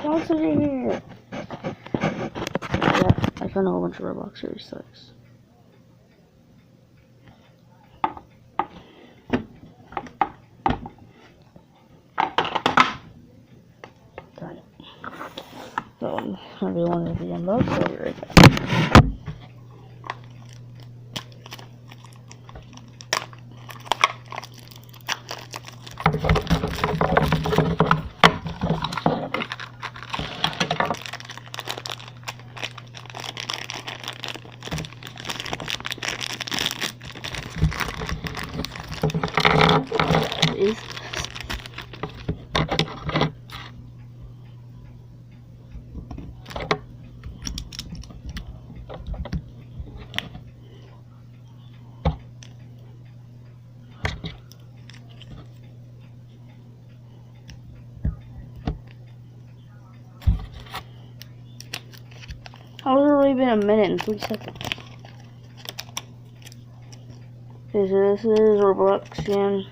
What's in here? Yeah, I found a whole bunch of Roblox Series 6. Got it. That one's gonna be one of the unboxed, so I'll be right back. How's it already been a minute and 3 seconds? Okay, so this is Robloxian.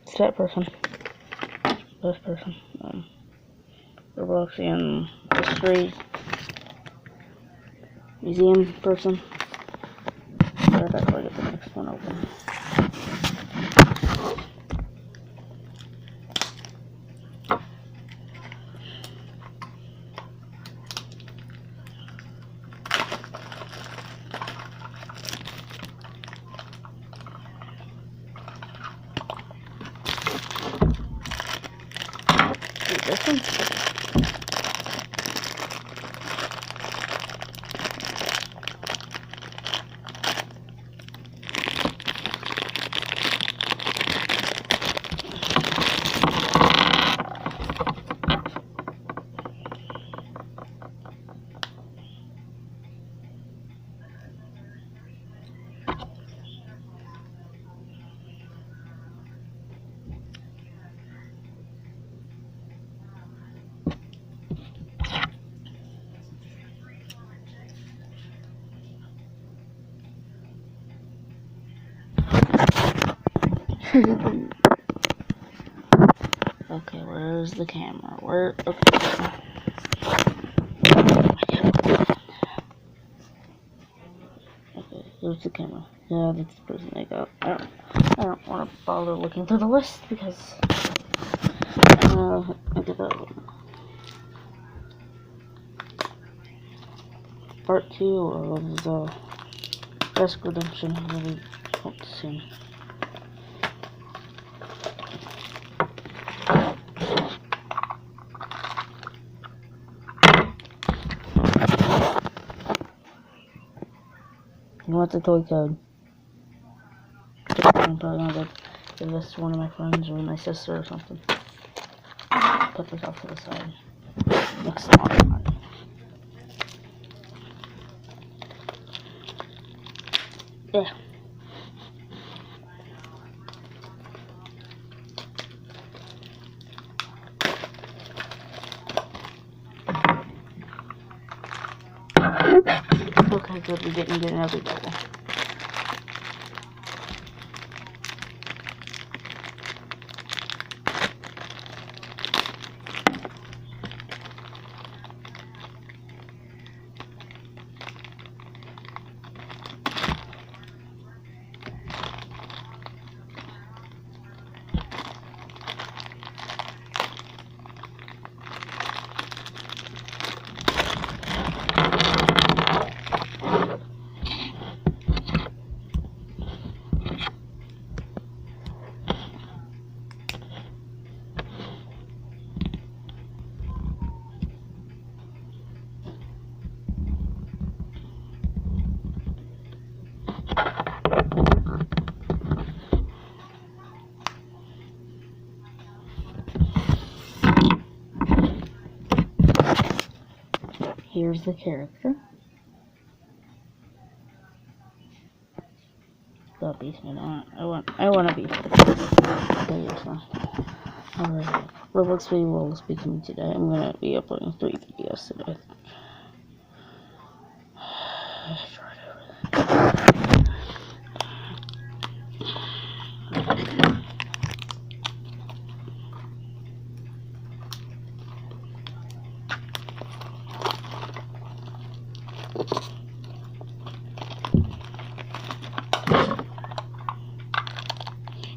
Set person. This person. Robloxian history. Museum person. I'll get the next one open. This one? Okay, where's the camera? Where? Okay. Okay, here's the camera. Yeah, that's the person I got. I don't want to bother looking through the list because I did that one. Part 2 of the Best Redemption really hope soon. You want the toy code? I'm probably gonna give this to one of my friends or my sister or something. Put this off to the side. Next time. Yeah. Okay, good. We didn't get another double. Here's the character. The basement. I want to be. Okay, yes, alright. Roblox video will be coming today. I'm gonna be uploading 3 videos today.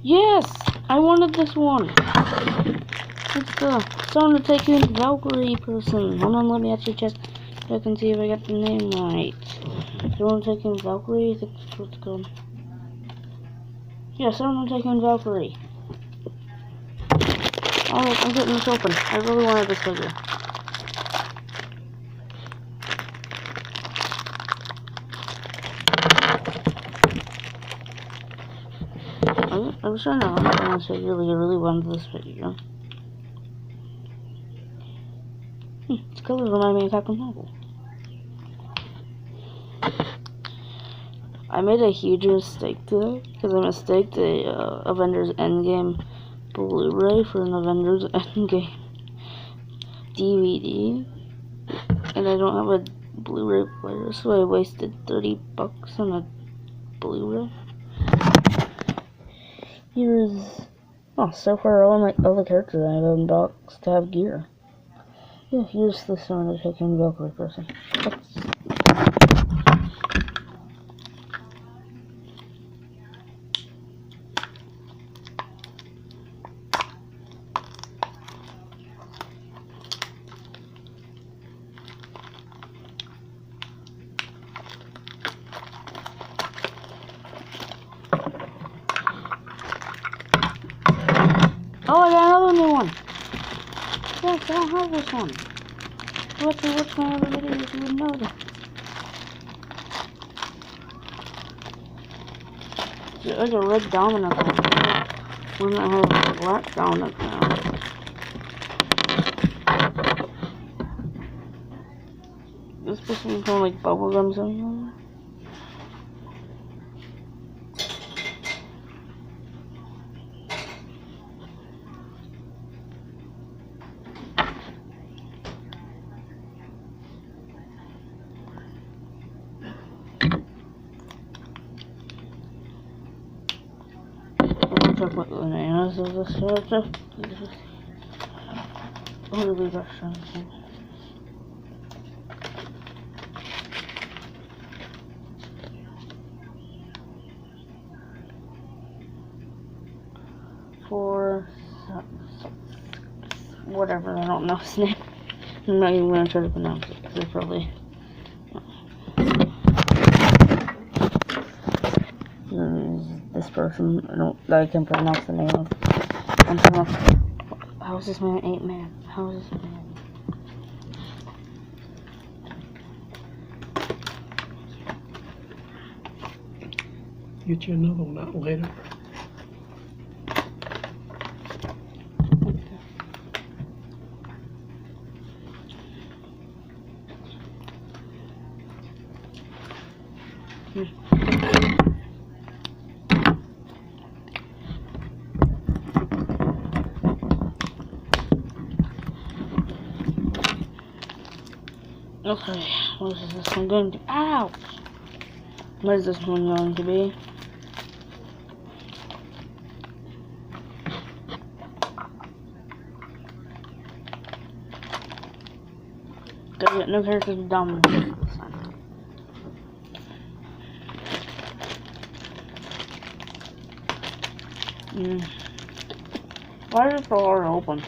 Yes! I wanted this one. Let's go. Someone to take you into Valkyrie person. Hold on, let me actually check. I can see if I got the name right. Do you want to take you in Valkyrie? I think that's what it's called. Yeah, someone to take you in Valkyrie. Alright, I'm getting this open. I really wanted this figure. I was trying to understand this figure, but I really wanted this figure. Its colors remind me of Captain Marvel. I made a huge mistake today, because I mistaked the Avengers Endgame Blu-ray for an Avengers Endgame DVD, and I don't have a Blu-ray player, so I wasted $30 on a Blu-ray. So far all the characters I have unboxed have gear. Yeah, here's the one to take in Valkyrie person. Oh, I got another new one! Yes, I don't have this one. Watch my other videos, you would know that. It's like a red Dominic one. One that has a black Dominic now. This person is kind of like bubblegum something. Talk about the names of this character. Oh, we got something. For whatever, I don't know his name. I'm not even gonna try to pronounce it because it's probably. This person I can pronounce the name of. How is this man 8-man? How is this man? Get you another one out later. Okay, what is this one going to be? Ow! What is this one going to be? Gotta get no characters with dominance. Why is the door open?